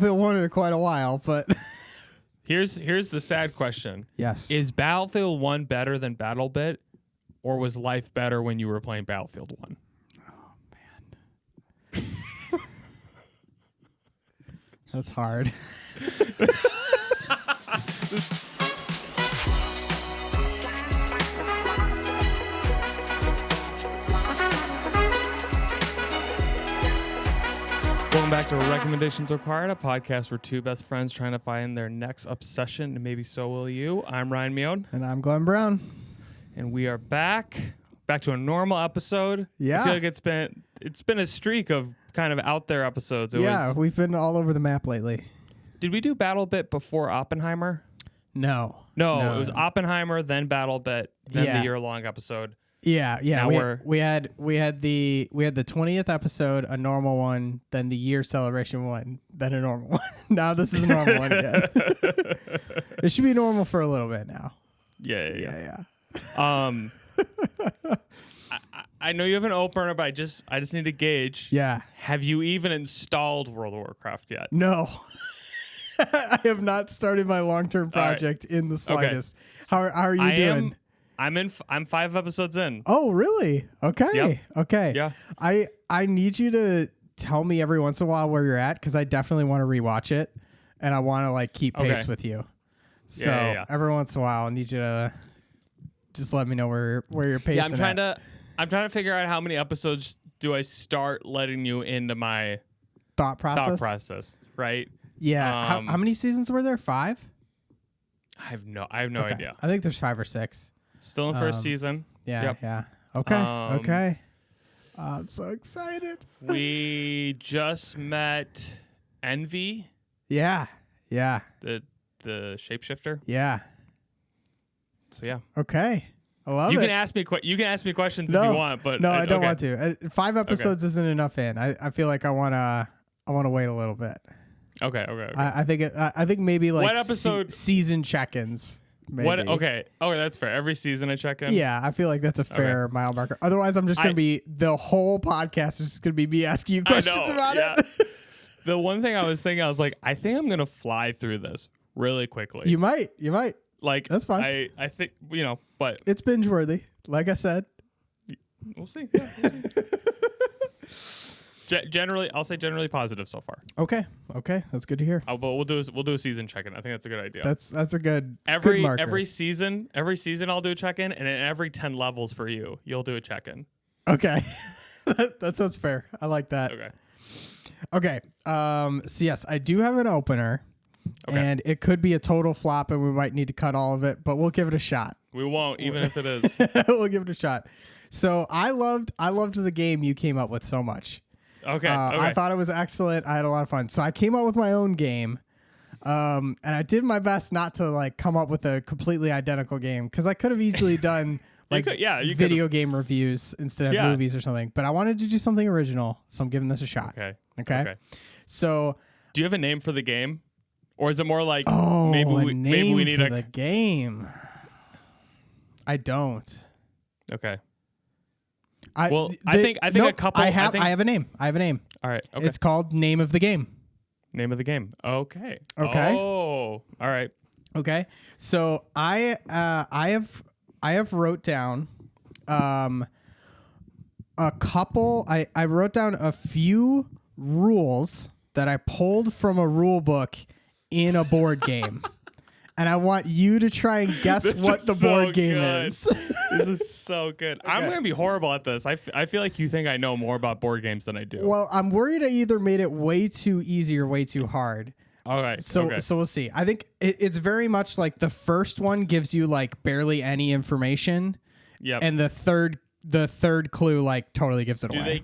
Battlefield 1 in quite a while, but Here's the sad question. yes. Is Battlefield 1 better than BattleBit, or was life better when you were playing Battlefield 1? Oh man. That's hard. Welcome back to Recommendations Required, a podcast where two best friends trying to find their next obsession, and maybe so will you. I'm Ryan Mion. And I'm Glenn Brown. And we are back to a normal episode. Yeah. I feel like it's been a streak of kind of out there episodes. We've been all over the map lately. Did we do BattleBit before Oppenheimer? No, it was Oppenheimer, then BattleBit, then Yeah. the year-long episode. Yeah. Now We had the 20th episode, a normal one, then the year celebration one, then a normal one. Now this is a normal one again. It should be normal for a little bit now. Yeah. I know you have an opener, but I just need to gauge. Yeah. Have you even installed World of Warcraft yet? No. I have not started my long-term project in the slightest. How are you doing? I'm 5 episodes in. Oh, really? Okay. Yep. Okay. Yeah. I need you to tell me every once in a while where you're at, because I definitely want to rewatch it and I want to like keep pace with you. So every once in a while I need you to just let me know where you're pacing. Yeah, I'm trying to figure out how many episodes do I start letting you into my thought process, right? Yeah. How many seasons were there? 5? I have no idea. I think there's 5 or 6. Still in first season. Yeah. Yep. Yeah. Okay. Okay. I'm so excited. We just met Envy, Yeah. Yeah. the shapeshifter. Yeah. So yeah. Okay. I love You it. can ask me questions if you want, but no, I don't want to. 5 episodes isn't enough in. I feel like I wanna wait a little bit. Okay. I think maybe like what episode season check-ins. Maybe. What? Okay, that's fair. Every season I check in. Yeah, I feel like that's a fair mile marker. Otherwise, I'm just gonna be the whole podcast is just gonna be me asking you questions about it. The one thing I was thinking, I was like, I think I'm gonna fly through this really quickly. You might. Like that's fine. I think but it's binge worthy. Like I said, we'll see. Yeah, we'll see. I'll say generally positive so far. Okay, that's good to hear. But we'll do a season check-in. I think that's a good idea. That's a good every marker. every season I'll do a check-in, and in every 10 levels for you'll do a check-in. Okay, that sounds fair. I like that. Okay. So yes, I do have an opener, and it could be a total flop, and we might need to cut all of it, but we'll give it a shot. We won't, even if it is. We'll give it a shot. So I loved the game you came up with so much. Okay. I thought it was excellent. I had a lot of fun. So I came up with my own game, and I did my best not to like come up with a completely identical game, because I could have easily done like video game reviews instead of movies or something. But I wanted to do something original, so I'm giving this a shot. Okay. So, do you have a name for the game, or is it more like maybe we need the game? I don't. Okay. I think a couple. I have a name. All right. Okay. It's called Name of the Game. Name of the game. Okay. Okay. Oh. All right. Okay. So I have wrote down a couple. I wrote down a few rules that I pulled from a rule book in a board game. And I want you to try and guess what the board game is. This is so good. Okay. I'm going to be horrible at this. I feel like you think I know more about board games than I do. Well, I'm worried I either made it way too easy or way too hard. All right. So we'll see. I think it's very much like the first one gives you like barely any information. Yep. And the third clue like totally gives it away.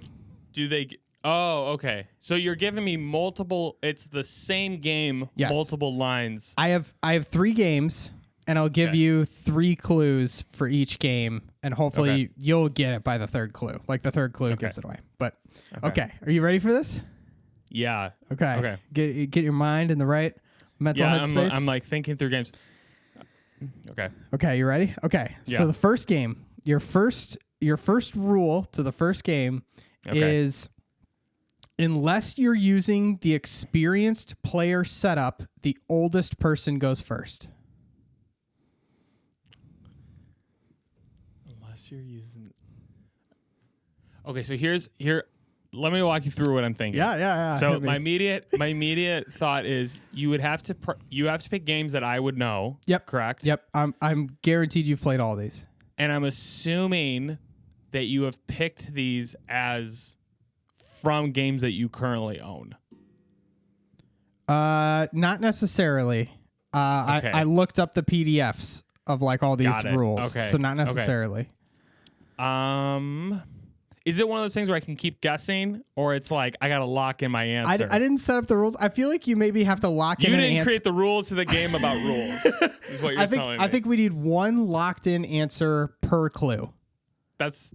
Do they? Oh, okay. So you're giving me multiple. It's the same game, multiple lines. I have 3 games, and I'll give you 3 clues for each game, and hopefully you'll get it by the third clue. Like the third clue gives it away. But okay, are you ready for this? Yeah. Okay. Get your mind in the right mental headspace. I'm like thinking through games. Okay. Okay, you ready? Okay. Yeah. So the first game, your first rule to the first game is Unless you're using the experienced player setup, the oldest person goes first. Unless you're using... Okay, so here. Let me walk you through what I'm thinking. Yeah. So my immediate thought is you would have to pick games that I would know. Yep. Correct. Yep. I'm guaranteed you've played all these. And I'm assuming that you have picked these as from games that you currently own. Not necessarily. Okay. I looked up the PDFs of like all these rules. Okay. So not necessarily. Okay. Is it one of those things where I can keep guessing, or it's like I gotta lock in my answer? I didn't set up the rules. I feel like you maybe have to lock in. You didn't create the rules to the game about rules. Is what you're telling me. I think we need one locked in answer per clue. That's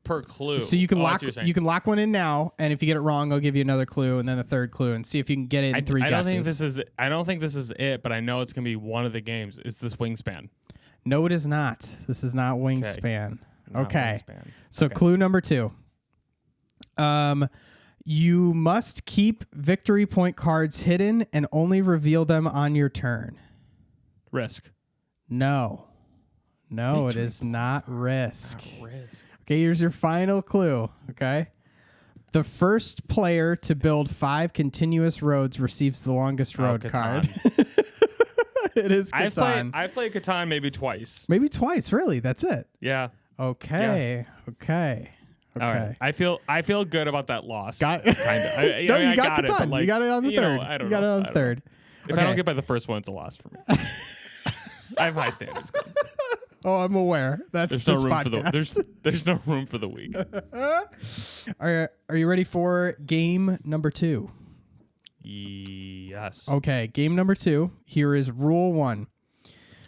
per clue. So you can lock one in now, and if you get it wrong, I'll give you another clue and then the third clue, and see if you can get it in three guesses. I don't think this is it, but I know it's gonna be one of the games. Is this Wingspan? No, it is not. This is not Wingspan. Okay. Wingspan. So clue number 2. You must keep victory point cards hidden and only reveal them on your turn. Risk. No, it is not Risk. Not Risk. Okay, here's your final clue. Okay. The first player to build 5 continuous roads receives the longest road card. It is Catan. I've played Catan maybe twice. Maybe twice, really? That's it? Yeah. Okay. Yeah. Okay. All right. I feel good about that loss. Got it. No, you got it, but you got it on the third. I don't you got know. it on the third. If I don't get by the first one, it's a loss for me. I have high standards. Oh, I'm aware. That's there's no room podcast. there's no room for the weak. Are you ready for game number 2? Yes. Okay, game number 2. Here is rule 1.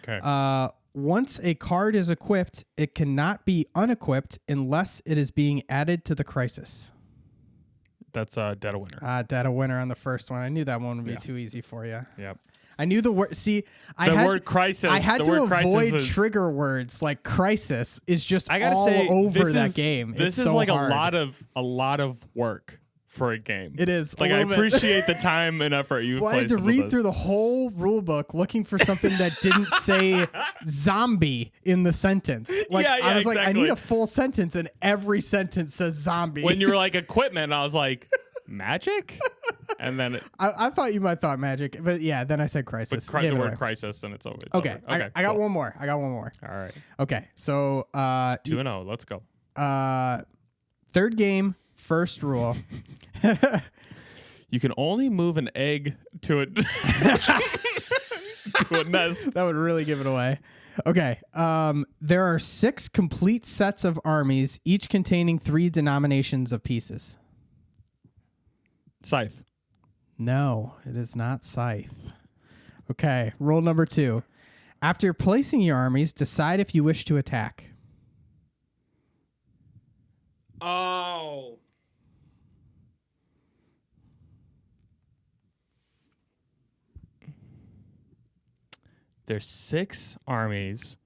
Okay. Once a card is equipped, it cannot be unequipped unless it is being added to the crisis. That's dead of winter. Dead of winter on the first one. I knew that one would be too easy for you. Yep. I knew the word. See, I had crisis. I had to avoid trigger words like crisis. Is just all over that game. This is so like hard. a lot of work for a game. It is. Like I appreciate the time and effort you. Well, I had to read through the whole rule book looking for something that didn't say zombie in the sentence. Like I was like, I need a full sentence, and every sentence says zombie. When you were like equipment, I was like, magic, and then I thought you might thought magic, but yeah, then I said crisis. The word crisis, and it's over. Okay, over. I got one more. All right. Okay, so 2-0. Let's go. Third game. First rule. You can only move an egg to a, to a nest. That would really give it away. Okay. There are 6 complete sets of armies, each containing 3 denominations of pieces. Scythe. No, it is not Scythe. Okay. Rule number 2. After placing your armies, decide if you wish to attack. Oh. There's 6 armies.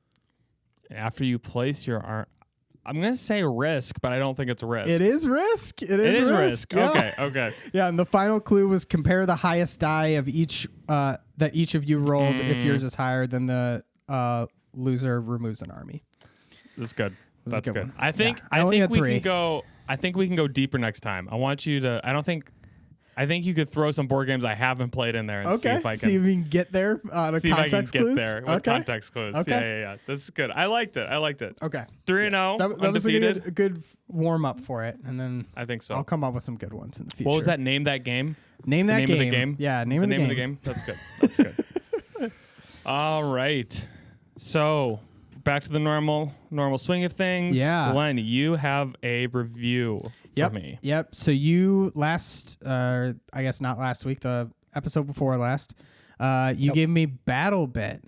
After you place your I'm going to say Risk, but I don't think it's Risk. It is Risk. It is Risk. Yeah. Okay. Yeah, and the final clue was compare the highest die of each that each of you rolled. If yours is higher than the loser removes an army. This is good. That's good. One. I think we can go deeper next time. I want you to I think you could throw some board games I haven't played in there and see if I can. See if we can get there on a context clues. There with context clues. Okay. Yeah. This is good. I liked it. Okay. 3-0. That was a good warm up for it, and then I think so. I'll come up with some good ones in the future. What was that? Name that game. Name that game. Of the game. Yeah. Name of the game. That's good. All right. So back to the normal swing of things. Yeah. Glenn, you have a review for me. Yep. So you I guess not last week, the episode before last, you gave me Battle Bit.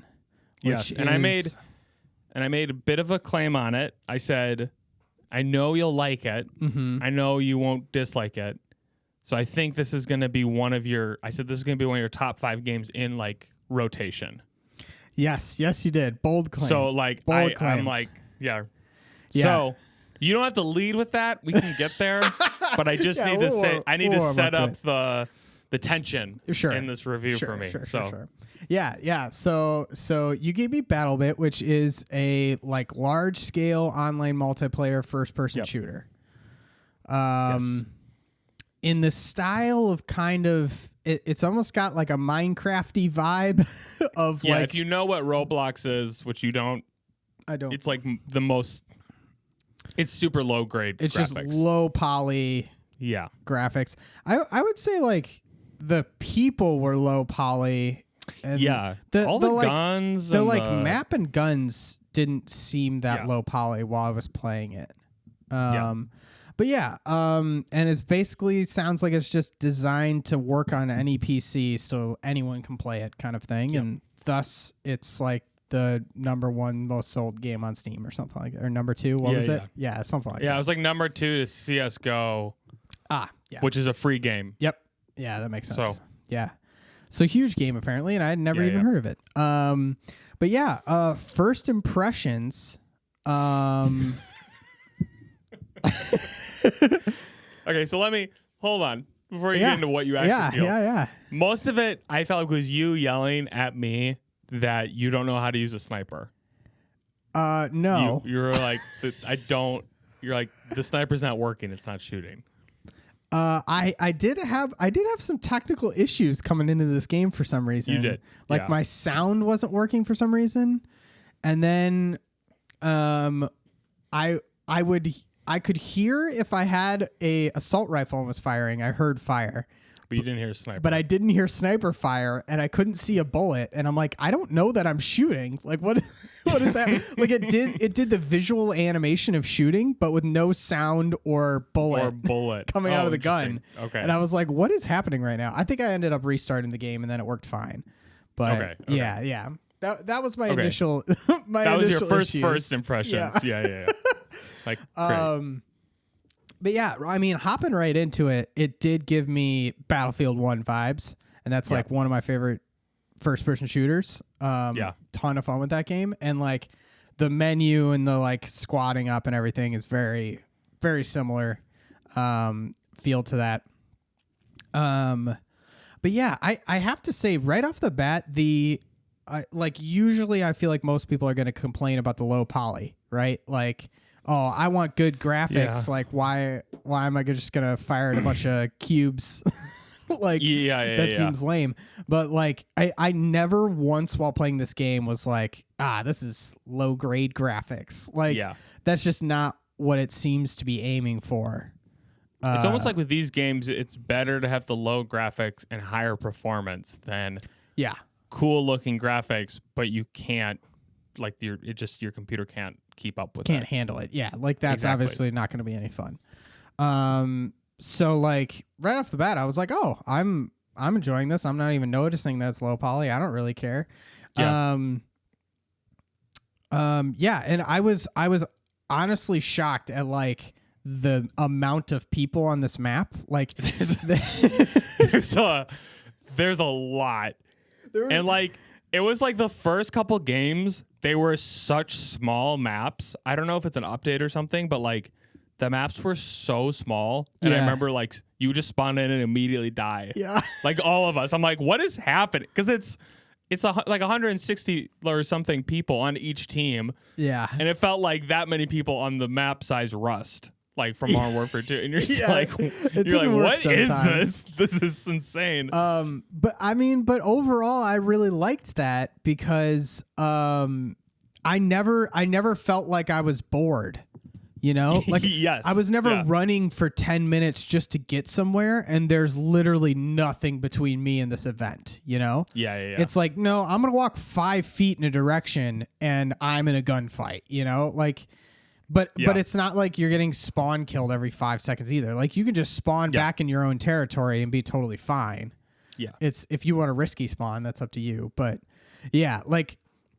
Yes. And I made a bit of a claim on it. I said, I know you'll like it. Mm-hmm. I know you won't dislike it. So I think this is going to be one of your top 5 games in like rotation. Yes, you did. Bold claim. So like, I'm like, yeah. So You don't have to lead with that. We can get there, but I just need to say I need to set up the tension in this review for me. Sure. Yeah. So you gave me BattleBit, which is a like large scale online multiplayer first person shooter. Yes. In the style of kind of it's almost got like a Minecrafty vibe of like, if you know what Roblox is, which you don't. I don't. It's like the most. It's super low grade. It's graphics. just low poly. Yeah. Graphics. I would say like the people were low poly. And all the like, guns. The like map and guns didn't seem that low poly while I was playing it. But and it basically sounds like it's just designed to work on any PC so anyone can play it kind of thing. And thus it's like the #1 most sold game on Steam or something like that. Or #2, what was it? Yeah, something like that. Yeah, it was like #2 to CSGO. Which is a free game. Yep. Yeah, that makes sense. So huge game apparently, and I had never even heard of it. But first impressions. Okay, so let me hold on before you get into what you actually feel. Yeah. Most of it, I felt like was you yelling at me that you don't know how to use a sniper. No. You're like, I don't. You're like, the sniper's not working. It's not shooting. I did have some technical issues coming into this game for some reason. You did. Like my sound wasn't working for some reason, and then I could hear if I had a assault rifle and was firing. I heard fire. But you didn't hear sniper. But I didn't hear sniper fire, and I couldn't see a bullet. And I'm like, I don't know that I'm shooting. Like, what is that? Like, it did the visual animation of shooting, but with no sound or bullet coming out of the gun. Okay. And I was like, what is happening right now? I think I ended up restarting the game, and then it worked fine. But yeah. That was my initial that was your issues. first impressions. Yeah. Like, great. But yeah, I mean, hopping right into it, it did give me Battlefield 1 vibes, and that's like one of my favorite first-person shooters. Ton of fun with that game, and like the menu and the like squatting up and everything is very, very similar feel to that. But yeah, I have to say right off the bat, usually I feel like most people are going to complain about the low poly, right? Like, oh, I want good graphics. Like, why am I just gonna fire at a bunch of cubes? Like, that seems lame. But like, I never once while playing this game was like, this is low grade graphics. Like, that's just not what it seems to be aiming for. It's almost like with these games, it's better to have the low graphics and higher performance than cool looking graphics, but you can't. Like your computer can't keep up with can't handle it. Yeah, like that's obviously not going to be any fun. So like right off the bat, I was like, oh, I'm enjoying this. I'm not even noticing that it's low poly. I don't really care. And I was honestly shocked at like the amount of people on this map. Like there's a lot, and like it was like the first couple games. They were such small maps. I don't know if it's an update or something, but like the maps were so small. And I remember like you just spawn in and immediately die. Yeah. Like all of us. I'm like, what is happening? Because it's like 160 or something people on each team. Yeah. And it felt like that many people on the map size Rust. Like from Modern Warfare 2, and you're just like, what is this? This is insane. But overall, I really liked that because I never felt like I was bored. You know, like I was never running for 10 minutes just to get somewhere, and there's literally nothing between me and this event. You know, It's like, no, I'm gonna walk 5 feet in a direction, and I'm in a gunfight. You know, like. But it's not like you're getting spawn killed every 5 seconds either. Like you can just spawn back in your own territory and be totally fine. Yeah. It's if you want a risky spawn, that's up to you. But yeah, like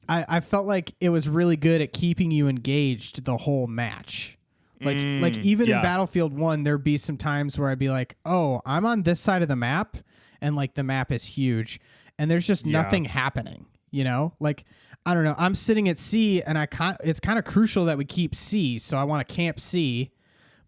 I felt like it was really good at keeping you engaged the whole match. Like even in Battlefield 1, there'd be some times where I'd be like, oh, I'm on this side of the map, and like the map is huge, and there's just nothing happening. you know? Like, I don't know. I'm sitting at C, and it's kind of crucial that we keep C, so I want to camp C.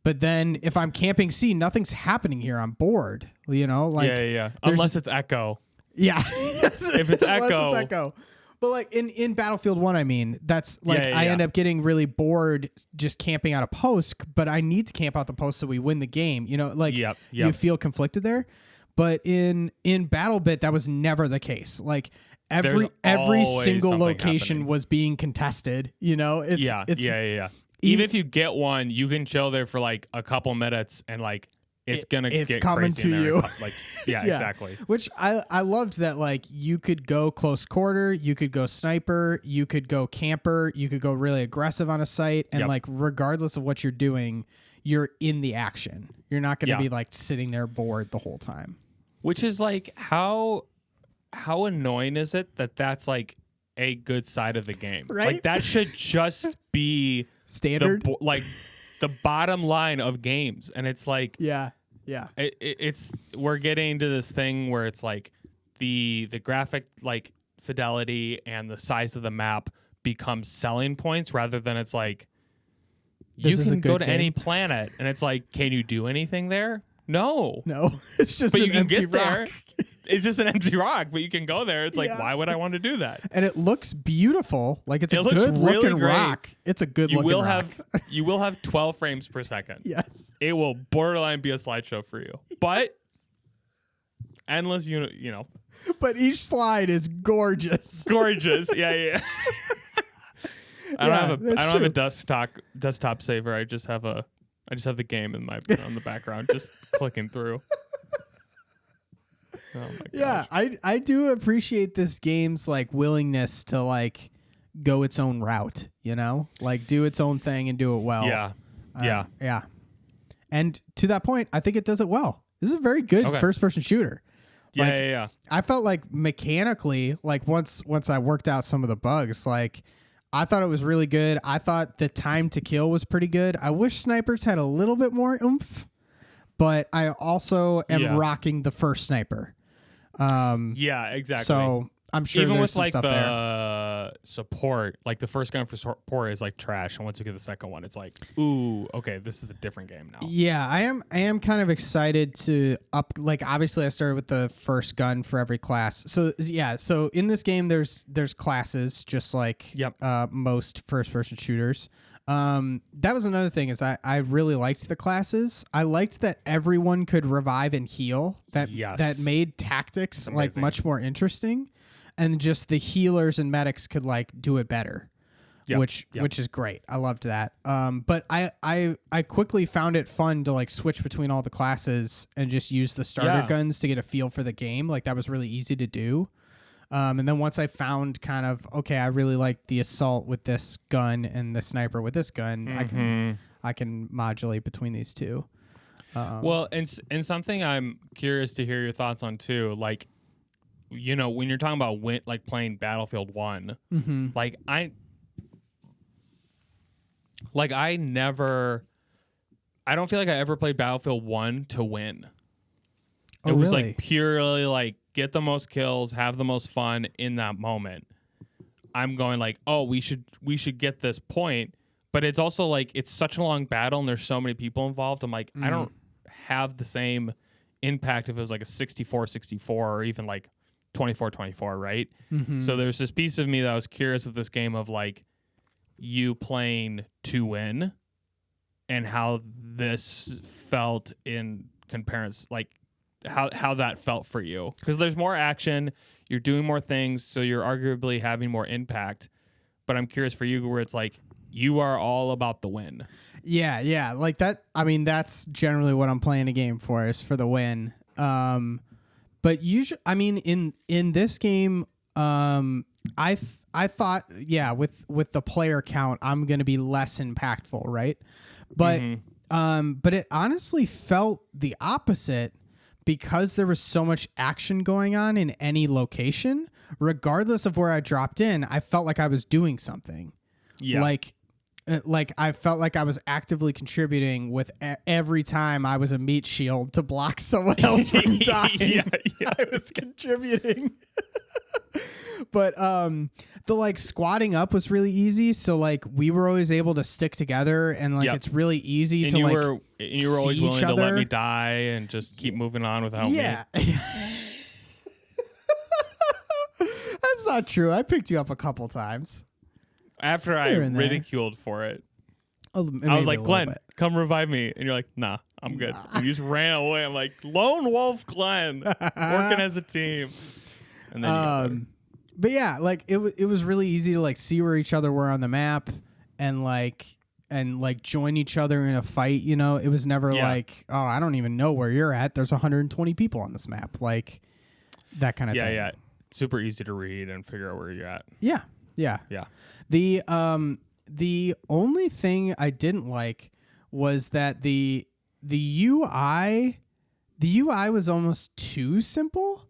But then if I'm camping C, nothing's happening here. I'm bored, you know? Like, yeah. Unless it's Echo. Yeah. If it's Echo. Unless it's Echo. But like in Battlefield 1, I mean, that's like I end up getting really bored just camping out a post, but I need to camp out the post so we win the game. You know, like you feel conflicted there. But in BattleBit, that was never the case. Like every single location was being contested. You know, it's Even if you get one, you can chill there for like a couple minutes and like it's get coming crazy to you. Yeah, exactly. Which I loved that, like, you could go close quarter, you could go sniper, you could go camper, you could go really aggressive on a site, and like regardless of what you're doing, you're in the action. You're not going to be like sitting there bored the whole time. Which is like how annoying is it that that's like a good side of the game? Right? Like that should just be standard. The bottom line of games, and it's like it's we're getting into this thing where it's like the graphic like fidelity and the size of the map becomes selling points rather than it's like you can go to any planet and it's like, can you do anything there? No, it's just but an you can empty get rock. there. It's just an empty rock, but you can go there. It's like, why would I want to do that? And it looks beautiful. Like it's a looks good really looking great. rock. It's a good looking rock. You will have 12 frames per second. Yes. It will borderline be a slideshow for you. But endless, you know. But each slide is gorgeous. Gorgeous. Yeah. I don't have a desktop saver. I just have the game on the background just clicking through. Oh my gosh. Yeah, I do appreciate this game's like willingness to like go its own route, you know? Like do its own thing and do it well. Yeah. And to that point, I think it does it well. This is a very good first person shooter. Like, Yeah. I felt like mechanically, like once I worked out some of the bugs, like I thought it was really good. I thought the time to kill was pretty good. I wish snipers had a little bit more oomph, but I also am rocking the first sniper. Yeah, exactly. So I'm sure even there's with some like stuff the there. support, like the first gun for support is like trash, and once you get the second one, it's like, ooh, okay, this is a different game now. Yeah, I am kind of excited to up. Like obviously, I started with the first gun for every class. So yeah, so in this game, there's classes just like most first person shooters. That was another thing is I really liked the classes. I liked that everyone could revive and heal. That made tactics like much more interesting, and just the healers and medics could like do it better, which is great. I loved that. But I quickly found it fun to like switch between all the classes and just use the starter guns to get a feel for the game. Like that was really easy to do. And then once I found kind of, okay, I really like the assault with this gun and the sniper with this gun, I can modulate between these two. Well, and something I'm curious to hear your thoughts on too, like, you know, when you're talking about like playing Battlefield 1, like I don't feel like I ever played Battlefield 1 to win. It was like purely like get the most kills, have the most fun in that moment. I'm going like, oh, we should get this point, but it's also like it's such a long battle and there's so many people involved. I'm like, I don't have the same impact if it was like a 64-64 or even like 24-24, right? So there's this piece of me that was curious with this game of like you playing to win and how this felt in comparison, like how that felt for you, because there's more action, you're doing more things, so you're arguably having more impact. But I'm curious for you where it's like you are all about the win. Yeah, like that. I mean, that's generally what I'm playing a game for, is for the win. But usually, I mean, in this game, I thought, with the player count, I'm gonna be less impactful, right? But but it honestly felt the opposite. Because there was so much action going on in any location, regardless of where I dropped in, I felt like I was doing something. Yeah. Like I felt like I was actively contributing with every time I was a meat shield to block someone else from dying. I was contributing. But the like squatting up was really easy. So like we were always able to stick together, and like it's really easy to like. You were always willing to let me die and just keep moving on without me. Yeah. That's not true. I picked you up a couple times. After I ridiculed for it. Oh, I was like, Glenn, come revive me. And you're like, nah, I'm good. And you just ran away. I'm like, Lone Wolf Glenn, working as a team. And then but yeah, like it was really easy to like see where each other were on the map and like join each other in a fight. You know, it was never like, oh, I don't even know where you're at. There's 120 people on this map. Like that kind of thing. Yeah. Super easy to read and figure out where you're at. Yeah. The only thing I didn't like was that the UI was almost too simple.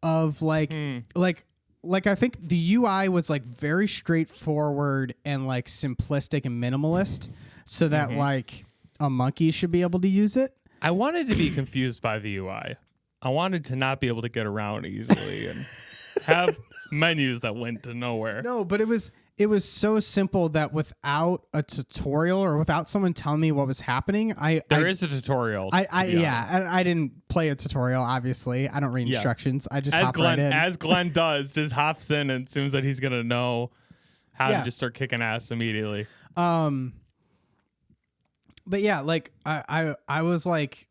Of like I think the UI was like very straightforward and like simplistic and minimalist, so that like a monkey should be able to use it. I wanted to be confused by the UI. I wanted to not be able to get around easily and have menus that went to nowhere. No, but it was so simple that without a tutorial or without someone telling me what was happening, there is a tutorial. I didn't play a tutorial. Obviously, I don't read instructions. I just hop right in. As Glenn does, just hops in and assumes that he's gonna know how to just start kicking ass immediately. But yeah, like I was like.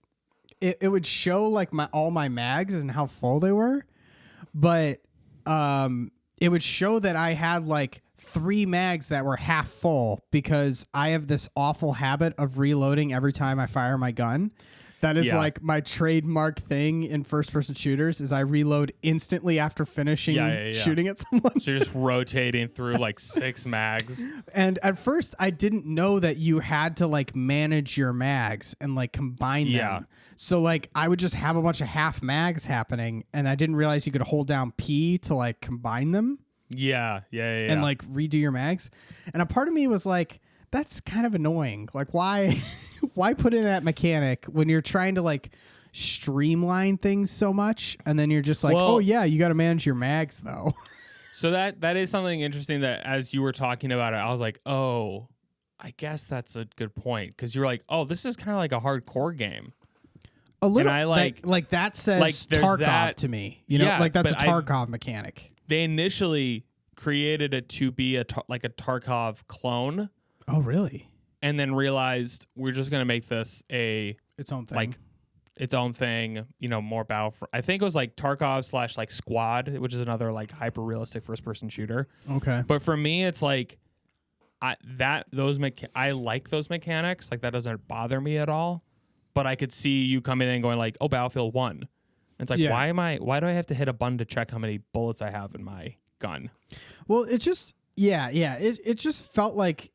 It would show like all my mags and how full they were, but it would show that I had like 3 mags that were half full because I have this awful habit of reloading every time I fire my gun. That is like my trademark thing in first-person shooters is I reload instantly after finishing shooting at someone. So you're just rotating through like 6 mags. And at first, I didn't know that you had to like manage your mags and like combine them. So like I would just have a bunch of half mags happening, and I didn't realize you could hold down P to like combine them. Yeah. And like redo your mags. And a part of me was like, that's kind of annoying. Like why put in that mechanic when you're trying to like streamline things so much, and then you're just like, oh yeah, you got to manage your mags though. So that is something interesting that as you were talking about it, I was like, oh, I guess that's a good point, because you're like, oh, this is kind of like a hardcore game. A little, and I like that says like, Tarkov to me. You know, like that's a Tarkov mechanic. They initially created it to be like a Tarkov clone. Oh, really? And then realized we're just going to make this its own thing. Like its own thing, you know, more Battlefront. I think it was like Tarkov / like Squad, which is another like hyper realistic first person shooter. Okay. But for me, it's like I like those mechanics. Like that doesn't bother me at all. But I could see you coming in and going like, oh, Battlefield 1. And it's like, why do I have to hit a button to check how many bullets I have in my gun? Well, it just, it just felt like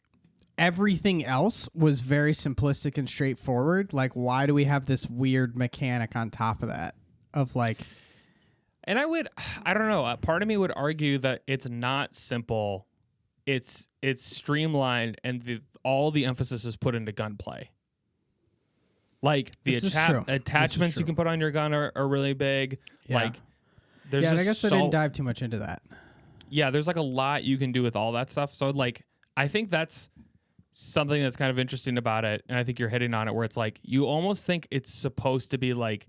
everything else was very simplistic and straightforward. Like, why do we have this weird mechanic on top of that? Of like, and I don't know. Part of me would argue that it's not simple. It's streamlined, and all the emphasis is put into gunplay. Like the attachments you can put on your gun are really big. Yeah. Like, there's I guess I didn't dive too much into that. Yeah, there's like a lot you can do with all that stuff. So like, I think that's something that's kind of interesting about it, and I think you're hitting on it, where it's like you almost think it's supposed to be like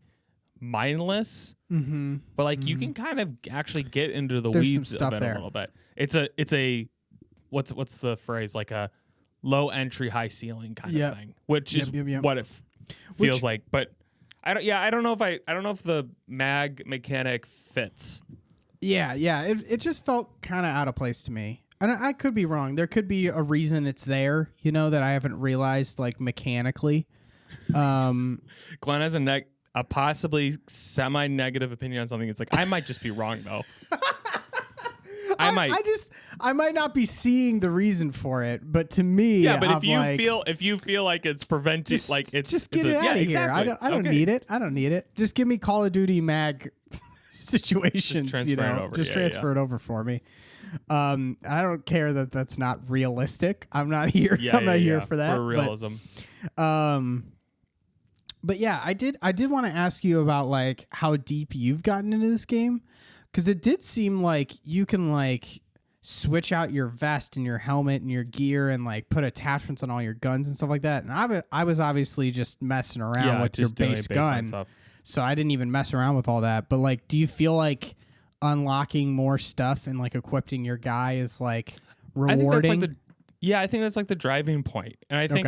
mindless, but like you can kind of actually get into the weeds of it a little bit. It's a what's the phrase, like a low entry, high ceiling kind of thing, which is what it feels like. But I don't know if the mag mechanic fits. It just felt kind of out of place to me. And I could be wrong. There could be a reason it's there, you know, that I haven't realized, like, mechanically. Glenn has a possibly semi-negative opinion on something. It's like, I might just be wrong, though. I might not be seeing the reason for it, but to me, but if you feel like it's preventing, like it's just get it out of here. I don't need it. I don't need it. Just give me Call of Duty mag situations. Just transfer it over for me. I don't care that that's not realistic. I'm not here. I'm not here for that. For realism. But yeah, I did want to ask you about like how deep you've gotten into this game, Because it did seem like you can like switch out your vest and your helmet and your gear and like put attachments on all your guns and stuff like that. And I was obviously just messing around with your base gun, so I didn't even mess around with all that. But like, do you feel like unlocking more stuff and like equipping your guy is like rewarding? I think that's like the driving point, and I think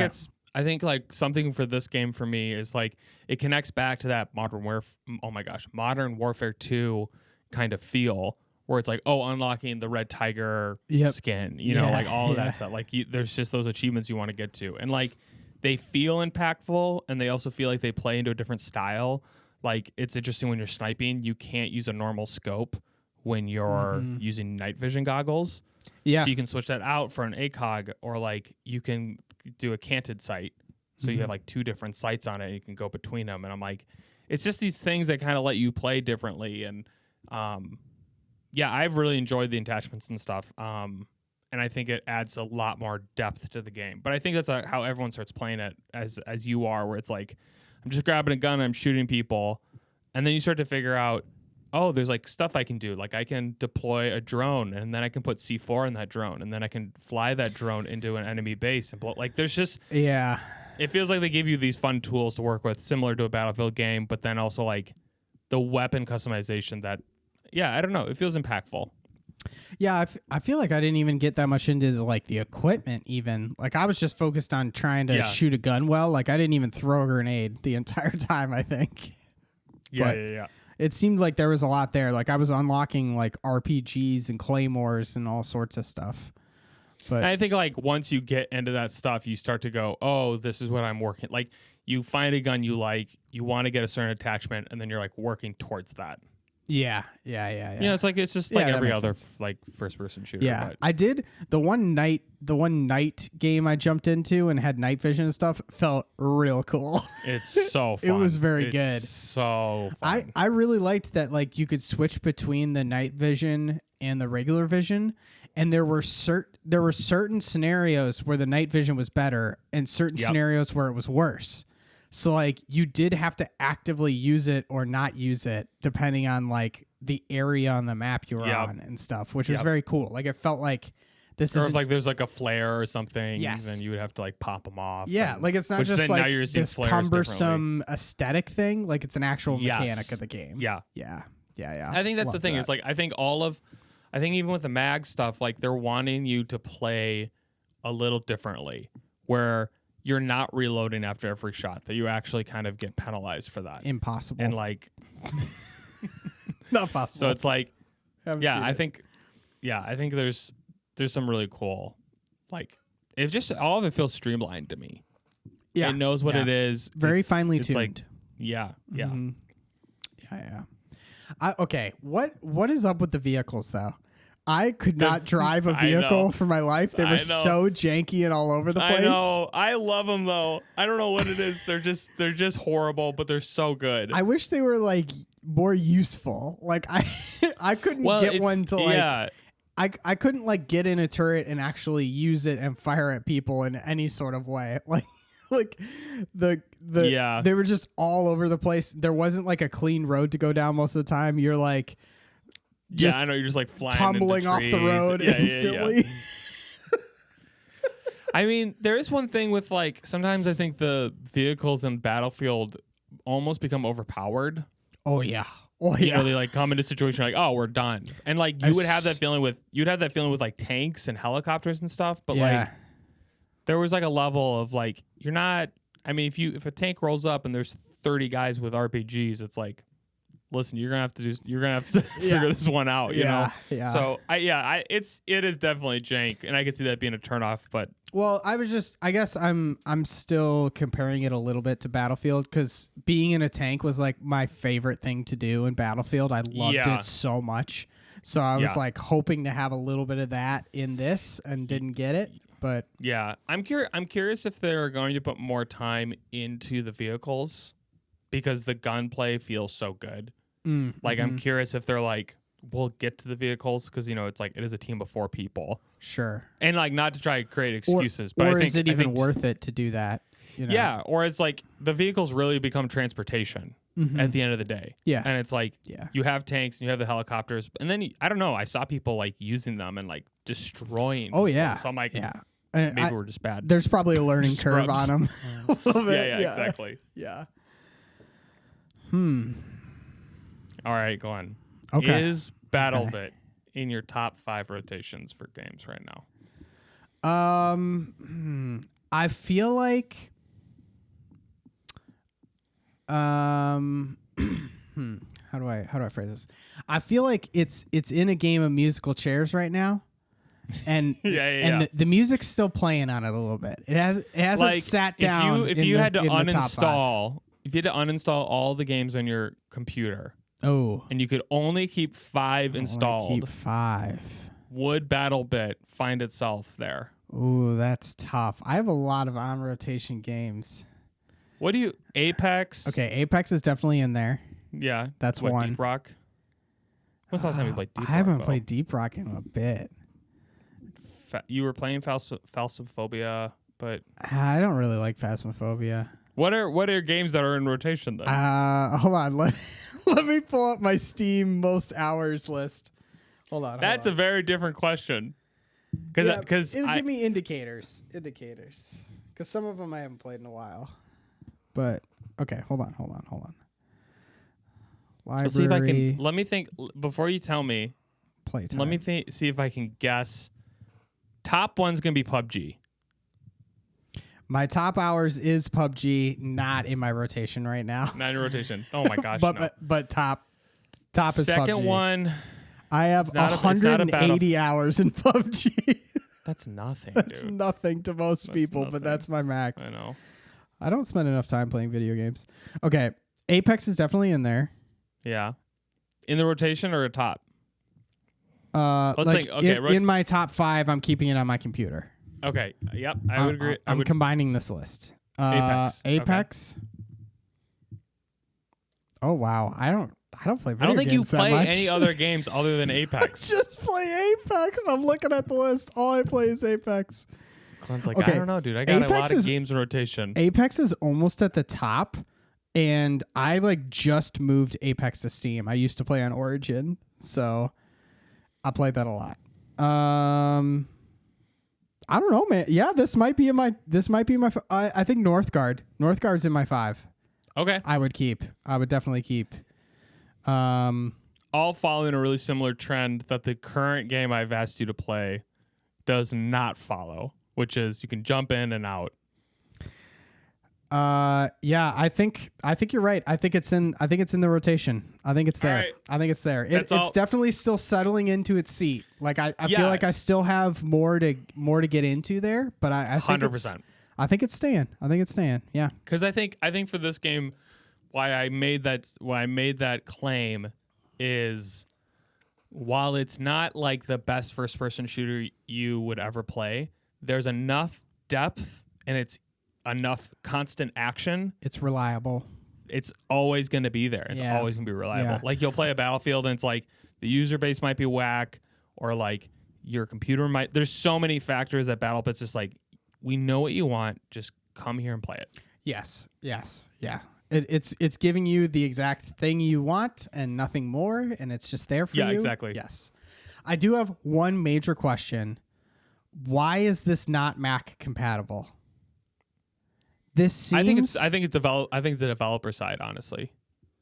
I think like something for this game for me is like it connects back to that Modern Warfare 2 kind of feel, where it's like, oh, unlocking the red tiger skin, you know, like all of that stuff. Like there's just those achievements you want to get to, and like they feel impactful, and they also feel like they play into a different style. Like it's interesting when you're sniping, you can't use a normal scope when you're using night vision goggles. Yeah, so you can switch that out for an ACOG, or like you can do a canted sight, so you have like 2 different sights on it, and you can go between them. And I'm like, it's just these things that kind of let you play differently, and I've really enjoyed the attachments and stuff. And I think it adds a lot more depth to the game. But I think that's how everyone starts playing it, as you are, where it's like, I'm just grabbing a gun and I'm shooting people. And then you start to figure out, oh, there's like stuff I can do. Like I can deploy a drone, and then I can put C4 in that drone, and then I can fly that drone into an enemy base and blow. Like there's just... Yeah. It feels like they give you these fun tools to work with, similar to a Battlefield game, but then also like the weapon customization that... Yeah, I don't know. It feels impactful. Yeah, I feel like I didn't even get that much into the equipment even. Like I was just focused on trying to shoot a gun well. Like I didn't even throw a grenade the entire time, I think. Yeah. It seemed like there was a lot there. Like I was unlocking like RPGs and claymores and all sorts of stuff. But and I think like once you get into that stuff, you start to go, oh, this is what I'm working. Like you find a gun you like, you want to get a certain attachment, and then you're like working towards that. Yeah. You know, it's just like every other like first person shooter. Yeah, but. I did the one night game I jumped into and had night vision and stuff felt real cool. It's so fun. It was very good. So fun. I really liked that like you could switch between the night vision and the regular vision, and there were certain scenarios where the night vision was better and certain scenarios where it was worse. So like you did have to actively use it or not use it depending on like the area on the map you were on and stuff, which was very cool. Like it felt like this is like there's like a flare or something, then you would have to like pop them off. Yeah, like it's not just like this cumbersome aesthetic thing. Like it's an actual mechanic of the game. Yeah. I think that's the thing. Is like I think even with the mag stuff, like they're wanting you to play a little differently, where you're not reloading after every shot, that you actually kind of get penalized for that. Impossible. And like, not possible. So it's like, I think there's some really cool, like it just, all of it feels streamlined to me. Yeah. It knows what it is. Very finely tuned. Like, yeah. Okay. What is up with the vehicles though? I could not drive a vehicle for my life. They were so janky and all over the place. I know. I love them though. I don't know what it is. They're just horrible, but they're so good. I wish they were like more useful. Like I couldn't get one to like I couldn't like get in a turret and actually use it and fire at people in any sort of way. Like they were just all over the place. There wasn't like a clean road to go down most of the time. You're like I know, you're just like flying tumbling off the road instantly. I mean, there is one thing with like, sometimes I think the vehicles in Battlefield almost become overpowered. Oh yeah. You know, they like come into a situation like, oh, we're done. And like you'd have that feeling with like tanks and helicopters and stuff, but like there was like a level of like, you're not, I mean, if a tank rolls up and there's 30 guys with RPGs, it's like, listen, you're gonna have to figure this one out, you know. Yeah. So it is definitely jank, and I could see that being a turnoff. But I guess I'm still comparing it a little bit to Battlefield, because being in a tank was like my favorite thing to do in Battlefield. I loved it so much. So I was like hoping to have a little bit of that in this, and didn't get it. But yeah, I'm curious if they're going to put more time into the vehicles, because the gunplay feels so good. Like, I'm curious if they're like, we'll get to the vehicles, because, you know, it's like, it is a team of 4 people. Sure. And like, not to try to create excuses, but I think, is it even worth it to do that? You know? Yeah. Or it's like the vehicles really become transportation. at the end of the day. Yeah. And it's like you have tanks and you have the helicopters, and then I don't know. I saw people like using them and like destroying. Oh yeah. Them. So I'm like, maybe we're just bad. There's probably a learning curve on them. A little bit. Yeah, exactly. Yeah. All right, go on. Okay. Is BattleBit in your top 5 rotations for games right now? I feel like how do I phrase this? I feel like it's in a game of musical chairs right now. And the music's still playing on it a little bit. It hasn't like, sat down. If you had to uninstall all the games on your computer, and you could only keep 5 installed, keep 5. Would BattleBit find itself there? Ooh, that's tough. I have a lot of on rotation games. What do you Apex? Okay, Apex is definitely in there. Yeah, that's one. Deep Rock. When's the last time you played Deep Rock? I haven't played Deep Rock in a bit. You were playing Phasmophobia, but I don't really like Phasmophobia. What are games that are in rotation then? Hold on. Let me pull up my Steam most hours list. Hold on. That's a very different question. Because it'll give me indicators. Because some of them I haven't played in a while. But okay, hold on. Library. Let's see if I can. Let me think before you tell me. Playtime. Let me see if I can guess. Top one's gonna be PUBG. My top hours is PUBG, not in my rotation right now. Not in rotation. Oh my gosh. but top is PUBG. Second one. I have 180 hours in PUBG. That's nothing, That's nothing to most people, but that's my max. I know. I don't spend enough time playing video games. Okay, Apex is definitely in there. Yeah. In the rotation or a top? Let's think. Okay, in my top 5, I'm keeping it on my computer. Okay. Yep. I would agree. I'm combining this list. Apex. Apex. Okay. Oh wow, I don't play video games. I don't think you play much. any other games other than Apex. Just play Apex. I'm looking at the list. All I play is Apex. Glenn's like, I don't know, dude. I got a lot of games in rotation. Apex is almost at the top, and I like just moved Apex to Steam. I used to play on Origin, so I played that a lot. I don't know, man. Yeah, this might be in my. I think Northgard. Northgard's in my 5. Okay. I would definitely keep. All following a really similar trend that the current game I've asked you to play does not follow, which is you can jump in and out. Yeah, I think you're right. I think it's in the rotation. I think it's there. Right. I think it's there. It's definitely still settling into its seat. Like I feel like I still have more to get into there, but I think 100%. I think it's staying. Yeah. Cuz I think for this game why I made that claim is while it's not like the best first person shooter you would ever play, there's enough depth and it's enough constant action. It's reliable. It's always going to be there. It's always going to be reliable. Yeah. Like you'll play a Battlefield and it's like the user base might be whack or like your computer might. There's so many factors that BattleBit's just like, we know what you want. Just come here and play it. Yes. Yeah. It's giving you the exact thing you want and nothing more, and it's just there for you. Yeah, exactly. Yes. I do have one major question. Why is this not Mac compatible? This seems. I think the developer side, honestly.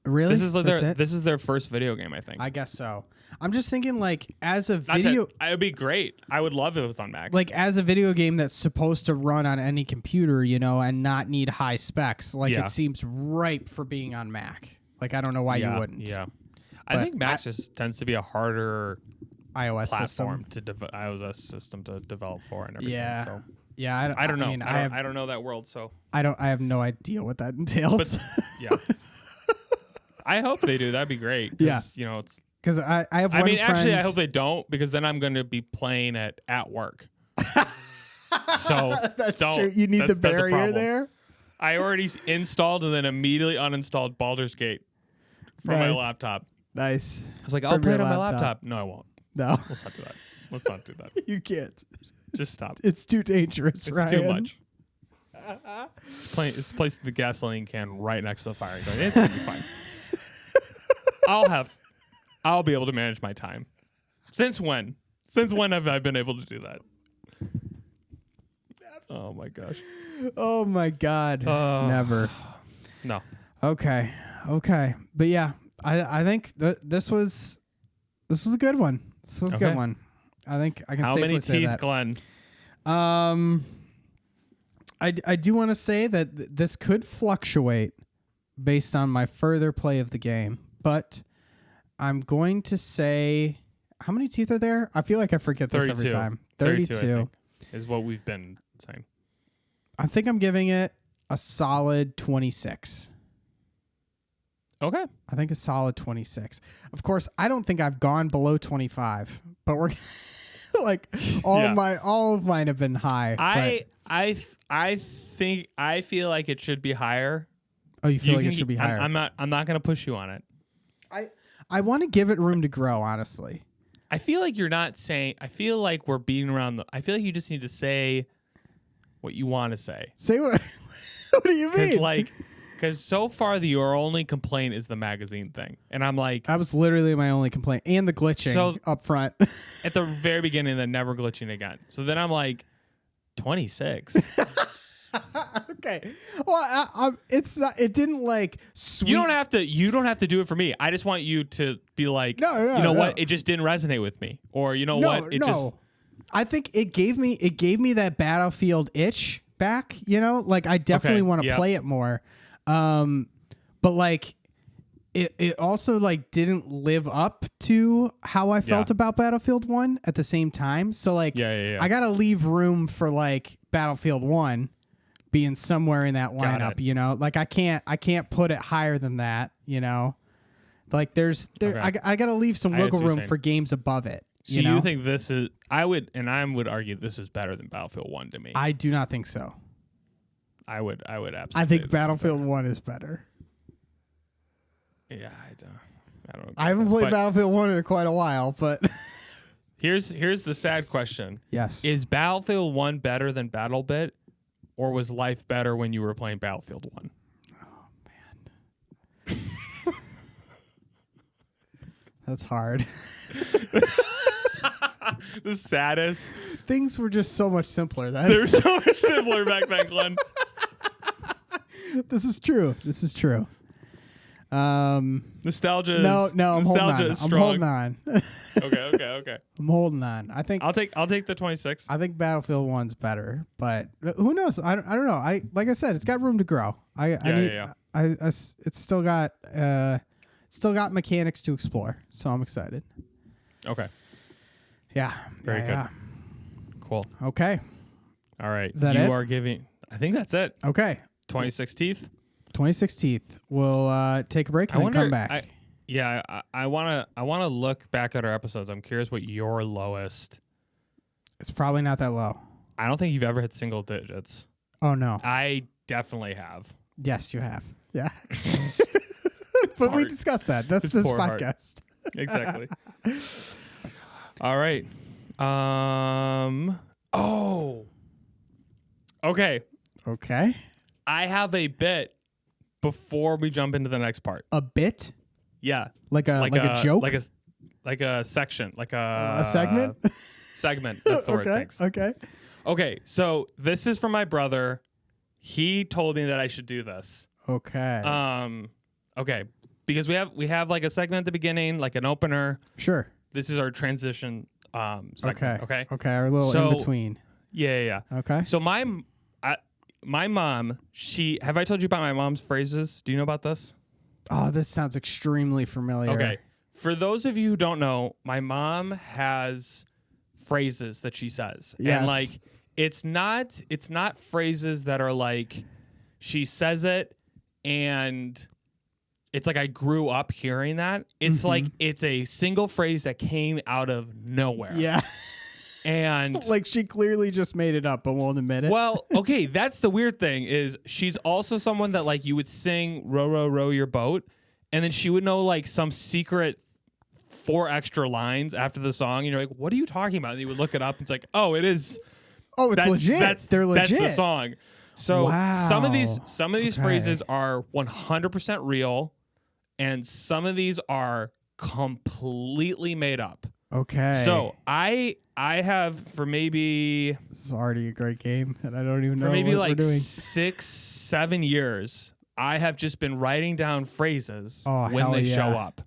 Really? This is their first video game, I think. I guess so. I'm just thinking like as a video. It would be great. I would love if it was on Mac. Like as a video game that's supposed to run on any computer, and not need high specs. Like it seems ripe for being on Mac. Like I don't know why you wouldn't. Yeah. I think Mac just tends to be a harder iOS platform iOS system to develop for and everything. Yeah. So. Yeah, I don't know. I don't know that world, so I have no idea what that entails. But, yeah, I hope they do. That'd be great. It's because I have. I actually, I hope they don't because then I'm going to be playing it at work. So that's true. You need the barrier there. I already installed and then immediately uninstalled Baldur's Gate from my laptop. Nice. I was like, I'll play it on my laptop. No, I won't. No, let's not do that. Let's not do that. You can't. Just stop. It's too dangerous. It's Ryan. too much. It's placing the gasoline can right next to the fire and going, it's gonna be fine. I'll be able to manage my time. Since when? Since when have I been able to do that? Oh my gosh. Oh my God. Never. No. Okay. But yeah, I think this was a good one. This was a good one. I think I can How safely many say teeth, that. Glenn? I do want to say that this could fluctuate based on my further play of the game, but I'm going to say, how many teeth are there? I feel like I forget this every time. 32 I think, is what we've been saying. I think I'm giving it a solid 26. Okay. I think a solid 26. Of course, I don't think I've gone below 25, but we're like all of mine have been high. I feel like it should be higher. Oh, you feel like it should be higher? I'm not going to push you on it. I want to give it room to grow, honestly. I feel like you're not saying. I feel like we're beating around I feel like you just need to say what you want to say. Say what? What do you mean? Because so far your only complaint is the magazine thing, and I'm like, that was literally my only complaint, and the glitching up front at the very beginning, then never glitching again. So then I'm like, 26. Okay. Well, it's not. It didn't like. You don't have to do it for me. I just want you to be like, no. What? It just didn't resonate with me, or you know what? It just. I think it gave me that Battlefield itch back. You know, like I definitely want to play it more. But like, it also like didn't live up to how I felt about Battlefield 1 at the same time. So like, I gotta leave room for like Battlefield 1. Being somewhere in that lineup, you know, like I can't put it higher than that, you know, like I gotta leave some wiggle room for games above it. So you think this is? I would argue this is better than Battlefield 1 to me. I do not think so. I would absolutely. I think Battlefield 1 is better. Yeah, I don't. I haven't played Battlefield 1 in quite a while, but here's the sad question. Yes, is Battlefield 1 better than BattleBit? Or was life better when you were playing Battlefield 1? Oh, man. That's hard. The saddest. Things were just so much simpler then. They were so much simpler back then, Glenn. This is true. Nostalgia is no, I'm nostalgia is strong. I'm holding on. Okay. I'm holding on. I think I'll take the 26. I think Battlefield 1's better, but who knows? I don't know. Like I said, it's got room to grow. It's still got mechanics to explore, so I'm excited. Okay. Yeah. Very good. Cool. Okay. All right. Is that it? Are giving. I think that's it. Okay. 26 teeth. 26 teeth. We'll take a break and then come back. I want to look back at our episodes. I'm curious what your lowest. It's probably not that low. I don't think you've ever hit single digits. Oh no. I definitely have. Yes, you have. Yeah. But we discussed that. That's this podcast. Exactly. All right. Oh. Okay. Okay. I have a bit before we jump into the next part. A bit? Yeah. Like a joke? Like a section. Like a segment? Segment. That's the word. Thanks. Okay. So this is from my brother. He told me that I should do this. Okay. Okay. Because we have like a segment at the beginning, like an opener. Sure. This is our transition segment. Okay. Our little in between. Yeah. Okay. So my mom, have I told you about my mom's phrases? Do you know about this? Oh, this sounds extremely familiar. Okay. For those of you who don't know, my mom has phrases that she says. Yes. And like it's not phrases that are like she says it and it's like I grew up hearing that. It's like it's a single phrase that came out of nowhere. Yeah. And like she clearly just made it up but won't admit it. Well, okay, that's the weird thing is she's also someone that like you would sing row, row, row your boat, and then she would know like some secret 4 extra lines after the song, and you're like, what are you talking about? And you would look it up, and it's like, oh, it is. Oh, it's legit. They're legit. That's the song. So wow. some of these phrases are 100% real, and some of these are completely made up. Okay. So I have for maybe this is already a great game, and I don't even know for maybe what like we're doing. 6-7 years, I have just been writing down phrases Oh, when they yeah. show up.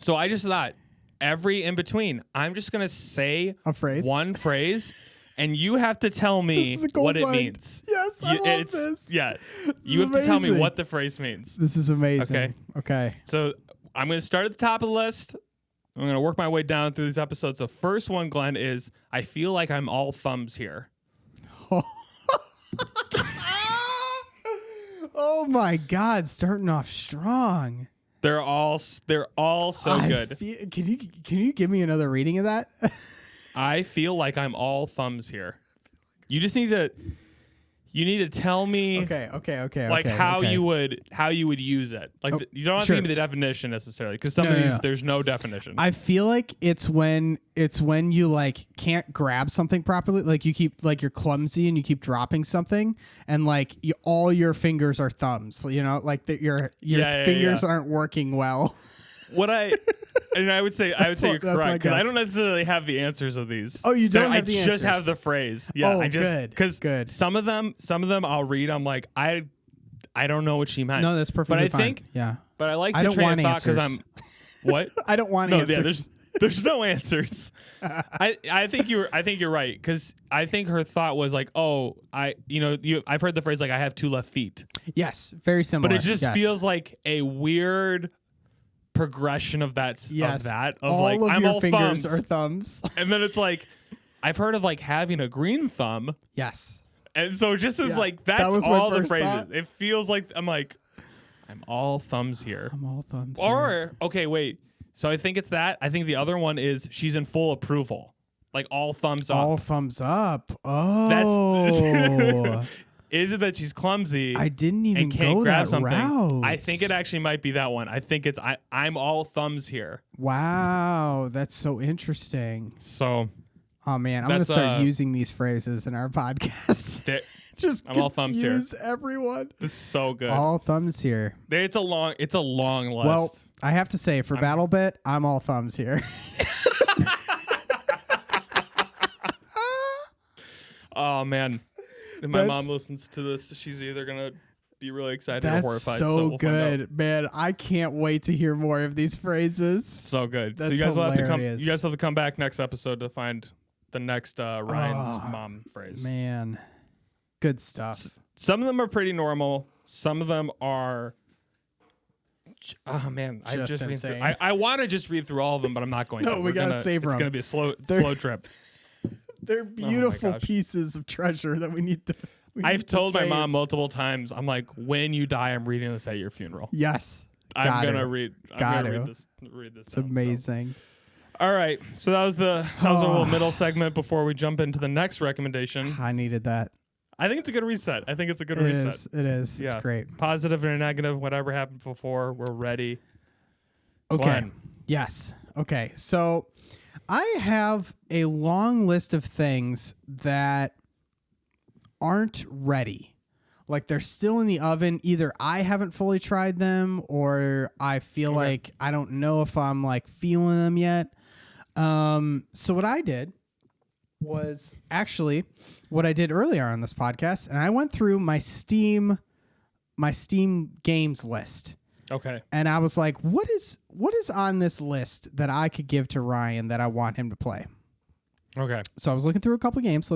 So I just thought every in between, I'm just gonna say a phrase, one phrase, and you have to tell me what it means. Yes, I love this. Yeah, this you have to tell me what the phrase means. This is amazing. Okay. So I'm gonna start at the top of the list. I'm going to work my way down through these episodes. The first one, Glenn, is I feel like I'm all thumbs here. Oh my God, starting off strong. They're all so good. Can you give me another reading of that? I feel like I'm all thumbs here. You just need to tell me okay. how you would use it. Like you don't have to give me the definition necessarily, because some of these there's no definition. I feel like it's when you like can't grab something properly, like you keep like you're clumsy and you keep dropping something, and like all your fingers are thumbs, like that your fingers aren't working well. I would say you're correct, because I don't necessarily have the answers of these. Oh, you don't have the answers? I just have the phrase. Yeah, good. Because some of them I'll read. I'm like, I don't know what she meant. No, that's perfectly fine. But I like the train of thought because I'm what? I don't want answers. There's no answers. I think you're right, because I think her thought was like, oh, I've heard the phrase like I have 2 left feet. Yes, very similar. But it just feels like a weird progression of that. All like of I'm your all fingers thumbs. are thumbs. And then it's like I've heard of like having a green thumb. Yes. And so just as like that's that was all my the first phrases. thought. It feels like I'm all thumbs here. I'm all thumbs. Or okay, wait. So I think it's that. I think the other one is she's in full approval. Like all thumbs up. All thumbs up. Oh. Is it that she's clumsy? I didn't even and can't go grab that something? route. I think it actually might be that one. I think it's I'm all thumbs here. Wow, that's so interesting. So, oh man, I'm gonna start using these phrases in our podcast. Just I'm all thumbs here. Everyone. This is so good. All thumbs here. It's a long list. Well, I have to say, for Battle Bit, I'm all thumbs here. Oh man. If my mom listens to this, she's either gonna be really excited or horrified. So we'll good, man! I can't wait to hear more of these phrases. So good. That's so you guys will have to come. hilarious. You guys have to come back next episode to find the next Ryan's mom phrase. Man, good stuff. Some of them are pretty normal. Some of them are. Oh man, Just insane. I want to just read through all of them, but I'm not going to. No, we gotta save them. It's gonna be a slow trip. They're beautiful pieces of treasure that we need to. I've told my mom multiple times. I'm like, when you die, I'm reading this at your funeral. Yes, I'm gonna read this. It's amazing. All right, so that was our little middle segment before we jump into the next recommendation. I needed that. I think it's a good reset. It is. It is. Yeah. It's great. Positive or negative, whatever happened before, we're ready. Okay. Glenn. Yes. Okay. So I have a long list of things that aren't ready. Like they're still in the oven. Either I haven't fully tried them or I feel like I don't know if I'm like feeling them yet. So what I did was actually what I did earlier on this podcast, and I went through my Steam games list. Okay. And I was like, what is on this list that I could give to Ryan that I want him to play? Okay. So I was looking through a couple games,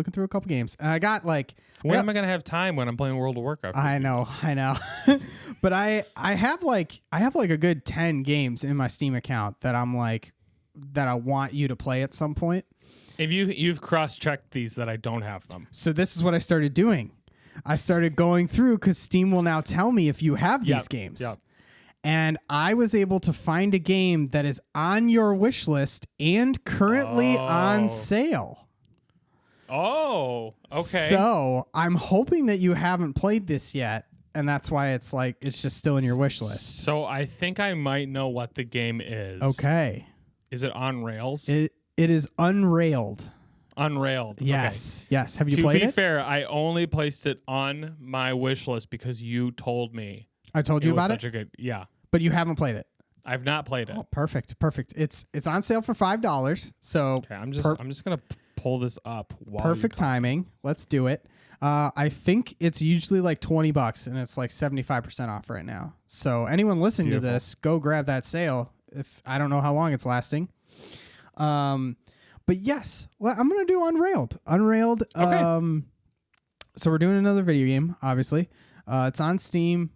and I got like, when am I gonna have time when I'm playing World of Warcraft? I know. But I have like a good 10 games in my Steam account that I'm like that I want you to play at some point. If you've cross-checked these that I don't have them. So this is what I started doing. I started going through because Steam will now tell me if you have these games. Yep. And I was able to find a game that is on your wish list and currently on sale. Oh, okay. So I'm hoping that you haven't played this yet, and that's why it's just still in your wish list. So I think I might know what the game is. Okay. Is it on rails? It is unrailed. Unrailed. Yes. Okay. Yes. Have you played it? To be fair, I only placed it on my wish list because you told me. I told you about it? Yeah. But you haven't played it. I've not played it. Oh, perfect. It's on sale for $5. So okay, I'm just gonna pull this up. Perfect timing. Let's do it. I think it's usually like $20 and it's like 75% off right now. So anyone listening to this, go grab that sale. If I don't know how long it's lasting. But yes, I'm gonna do Unrailed. Okay. So we're doing another video game. Obviously, it's on Steam.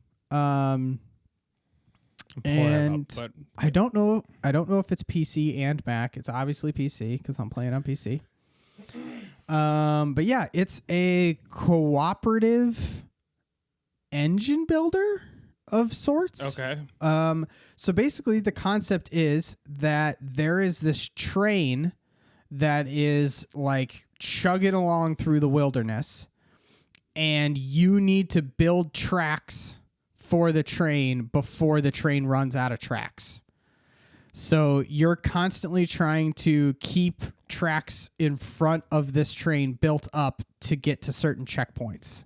And up, I don't know if it's PC and Mac. It's obviously PC because I'm playing on PC. But yeah, it's a cooperative engine builder of sorts. Okay. So basically the concept is that there is this train that is like chugging along through the wilderness, and you need to build tracks for the train before the train runs out of tracks. So you're constantly trying to keep tracks in front of this train built up to get to certain checkpoints.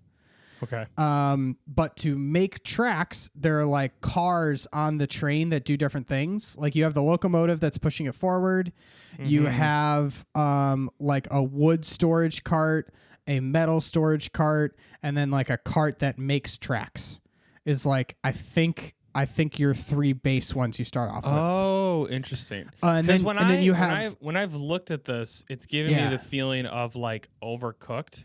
Okay. But to make tracks, there are like cars on the train that do different things. Like you have the locomotive that's pushing it forward. Mm-hmm. You have like a wood storage cart, a metal storage cart, and then like a cart that makes tracks. Is like I think your three base ones you start off with. Oh, interesting. And then when I've looked at this, it's giving me the feeling of like Overcooked.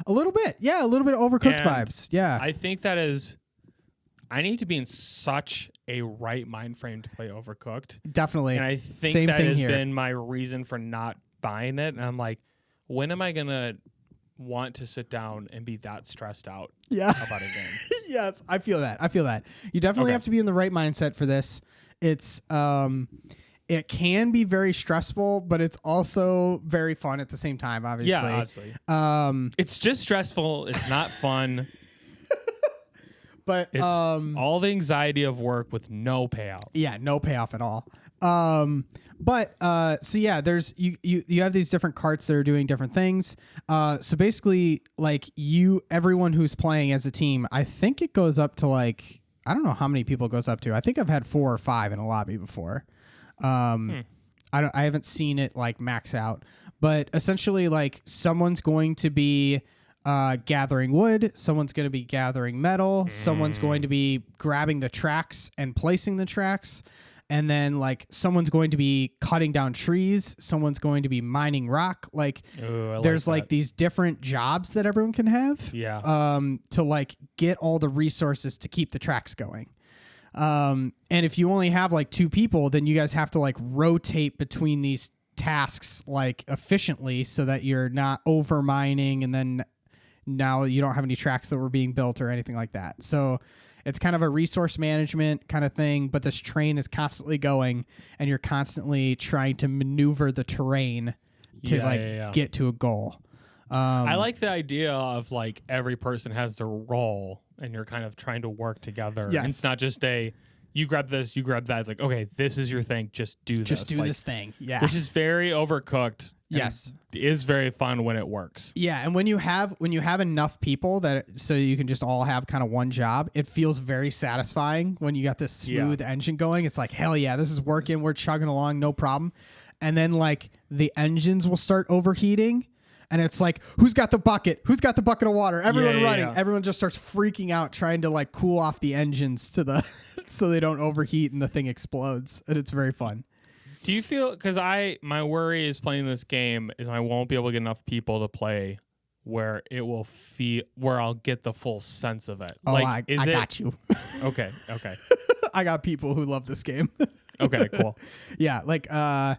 A little bit, yeah, a little bit of Overcooked vibes. Yeah, I think that is. I need to be in such a right mind frame to play Overcooked. Definitely, and I think that has been my reason for not buying it. And I'm like, when am I gonna want to sit down and be that stressed out about a game? Yes, I feel that. You definitely have to be in the right mindset for this. It's it can be very stressful, but it's also very fun at the same time, obviously. Yeah, obviously. It's just stressful. It's not fun. But it's all the anxiety of work with no payout. Yeah, no payoff at all. But so yeah, there's you have these different carts that are doing different things. So basically, like everyone who's playing as a team, I think it goes up to like, I don't know how many people it goes up to. I think I've had 4 or 5 in a lobby before. I haven't seen it like max out, but essentially like someone's going to be gathering wood, someone's going to be gathering metal, someone's going to be grabbing the tracks and placing the tracks. And then, like, someone's going to be cutting down trees. Someone's going to be mining rock. Like, there's like these different jobs that everyone can have. Yeah. To like get all the resources to keep the tracks going. And if you only have like 2 people, then you guys have to like rotate between these tasks like efficiently so that you're not over mining, and then now you don't have any tracks that were being built or anything like that. So it's kind of a resource management kind of thing, but this train is constantly going, and you're constantly trying to maneuver the terrain to get to a goal. I like the idea of like every person has their role, and you're kind of trying to work together. Yes. It's not just you grab this, you grab that. It's like, okay, this is your thing. Just do this. Just do this thing. Yeah. Which is very Overcooked. Yes. Is very fun when it works. Yeah, and when you have enough people so you can just all have kind of one job, it feels very satisfying when you got this smooth engine going. It's like, hell yeah, this is working. We're chugging along, no problem. And then like the engines will start overheating, and it's like, who's got the bucket? Who's got the bucket of water? Everyone running. Yeah. Everyone just starts freaking out, trying to like cool off the engines to the so they don't overheat and the thing explodes. And it's very fun. Do you feel, because my worry is playing this game is I won't be able to get enough people to play where it will where I'll get the full sense of it. Oh, like, I got you. Okay. I got people who love this game. Okay, cool. Yeah, like I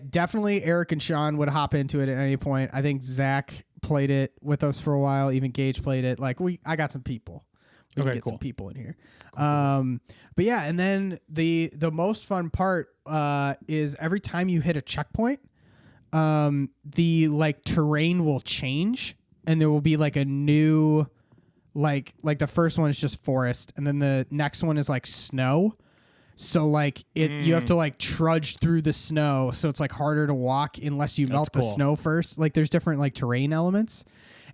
definitely, Eric and Sean would hop into it at any point. I think Zach played it with us for a while. Even Gage played it. Like I got some people. We can get some people in here. Cool. But yeah, and then the most fun part is every time you hit a checkpoint, the like terrain will change, and there will be like a new like the first one is just forest, and then the next one is like snow. So like you have to like trudge through the snow. So it's like harder to walk unless you melt the snow first. Like there's different like terrain elements,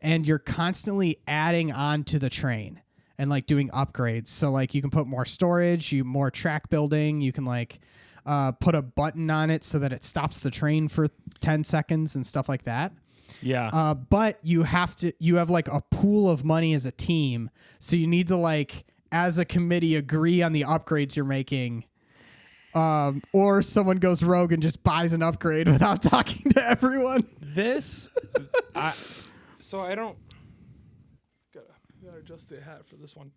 and you're constantly adding on to the train and like doing upgrades. So like you can put more storage, more track building. You can like put a button on it so that it stops the train for 10 seconds and stuff like that. Yeah. But you have like a pool of money as a team. So you need to like, as a committee, agree on the upgrades you're making. Or someone goes rogue and just buys an upgrade without talking to everyone. So I don't gotta adjust the hat for this one.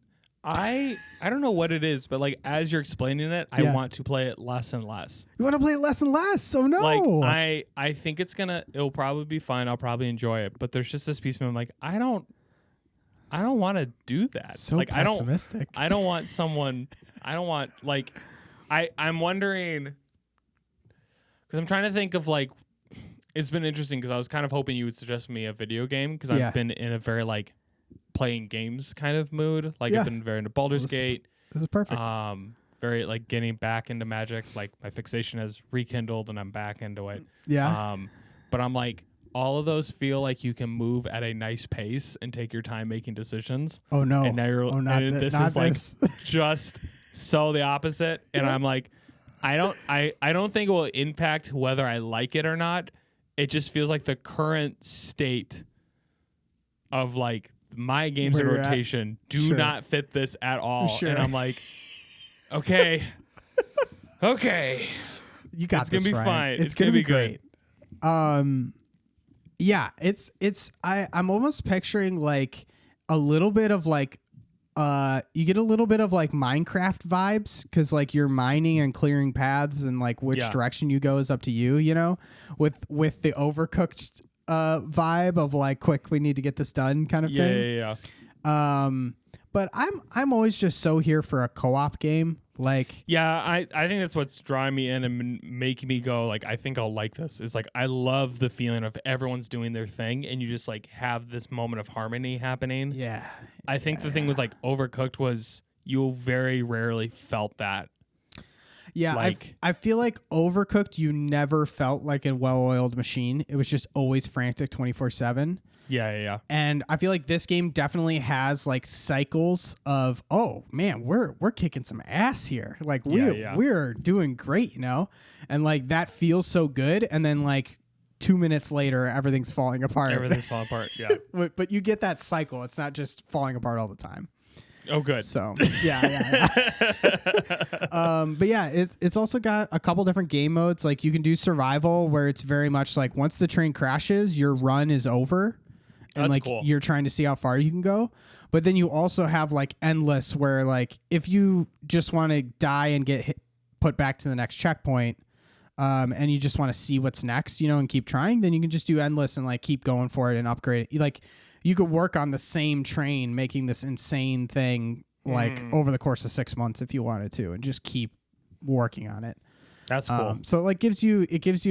I don't know what it is, but like as you're explaining it, I want to play it less and less. You want to play it less and less? So no. Like I think it'll probably be fine. I'll probably enjoy it, but there's just this piece of me. I'm like, I don't want to do that. So like pessimistic. I don't want someone. I don't want like. I'm wondering because I'm trying to think of like. It's been interesting because I was kind of hoping you would suggest me a video game because I've been in a very like playing games kind of mood. Like I've been very into Baldur's Gate. This is perfect. Very like getting back into Magic. Like my fixation has rekindled and I'm back into it. Yeah. But I'm like, all of those feel like you can move at a nice pace and take your time making decisions. Oh no. And now you're this is like just so the opposite. And I'm like, I don't think it will impact whether I like it or not. It just feels like the current state of like my games in rotation do not fit this at all. Sure. And I'm like, okay. You got it's this, gonna be Ryan. fine. It's gonna be great. Yeah, I'm almost picturing like a little bit of like you get a little bit of like Minecraft vibes because like you're mining and clearing paths and like which direction you go is up to you, you know, with the Overcooked vibe of like quick, we need to get this done kind of thing. Yeah. But I'm always just so here for a co-op game. Like, yeah, I think that's what's drawing me in and making me go like, I think I'll like this. Is like, I love the feeling of everyone's doing their thing and you just like have this moment of harmony happening. Yeah. I think the thing with like Overcooked was you very rarely felt that. Yeah, like, I feel like Overcooked, you never felt like a well-oiled machine. It was just always frantic 24/7. Yeah. And I feel like this game definitely has like cycles of, oh man, we're kicking some ass here. Like we're doing great, you know? And like that feels so good. And then like 2 minutes later, everything's falling apart. Yeah. But you get that cycle. It's not just falling apart all the time. Oh, good. So yeah. But yeah, it's also got a couple different game modes. Like you can do survival where it's very much like once the train crashes, your run is over. And that's like cool. You're trying to see how far you can go. But then you also have like endless where like if you just want to die and get put back to the next checkpoint, and you just want to see what's next, you know, and keep trying, then you can just do endless and like keep going for it and upgrade it. Like you could work on the same train making this insane thing like over the course of 6 months if you wanted to, and just keep working on it. That's cool. So it gives you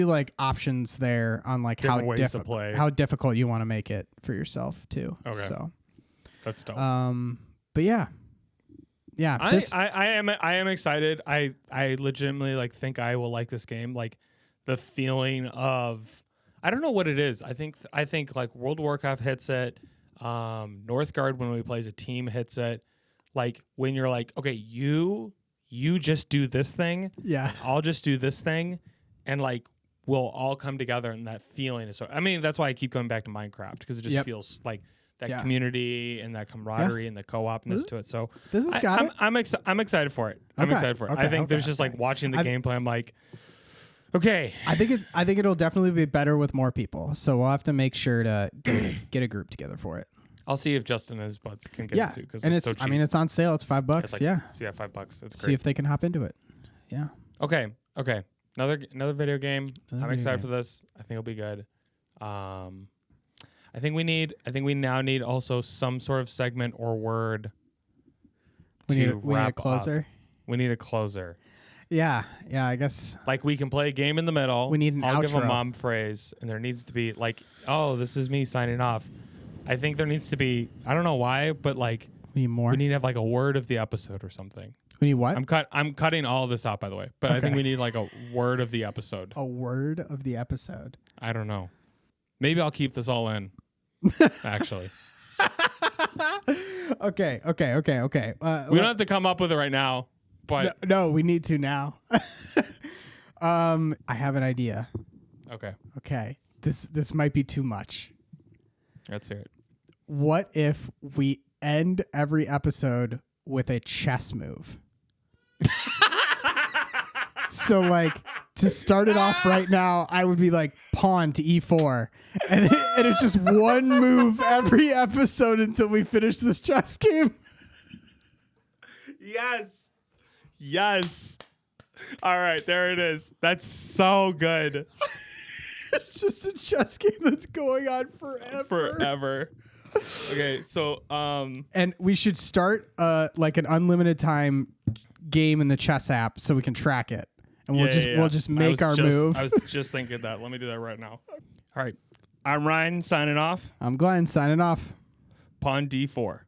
like options there on like how difficult you want to make it for yourself too. Okay. So that's dope. But yeah. I am excited. I legitimately like think I will like this game. Like the feeling of, I don't know what it is. I think like World of Warcraft hits it. Northgard when we play as a team hits it. Like when you're like, okay, you just do this thing. Yeah. I'll just do this thing. And like, we'll all come together and that feeling is so, I mean, that's why I keep going back to Minecraft because it just feels like that community and that camaraderie and the co-opness to it. So this has got it. I'm excited for it. I'm excited for it. I think there's just like watching the gameplay. I'm like, okay. I think it'll definitely be better with more people. So we'll have to make sure to get a group together for it. I'll see if Justin and his buds can get it too. And it's so cheap. I mean, it's on sale. It's $5. It's like, yeah, $5. It's great. See if they can hop into it. Yeah. Okay. Another video game. I'm excited for this. I think it'll be good. I think we now need also some sort of segment or word to wrap we need a closer. Up. We need a closer. Yeah, I guess. Like we can play a game in the middle. We need an I'll outro. give a mom phrase, and there needs to be like, oh, this is me signing off. I think there needs to be, I don't know why, but like we need more. We need to have like a word of the episode or something. We need what? I'm cutting all this out, by the way. But I think we need like a word of the episode. A word of the episode. I don't know. Maybe I'll keep this all in. Actually. Okay. We don't have to come up with it right now, but no, we need to now. I have an idea. Okay. This might be too much. Let's hear it. What if we end every episode with a chess move? So like to start it off right now, I would be like pawn to e4, and it's just one move every episode until we finish this chess game. Yes. All right, there it is. That's so good. It's just a chess game that's going on forever. Okay, so and we should start like an unlimited time game in the chess app so we can track it. And we'll just make our move. I was just thinking that. Let me do that right now. All right. I'm Ryan signing off. I'm Glenn signing off. Pawn D4.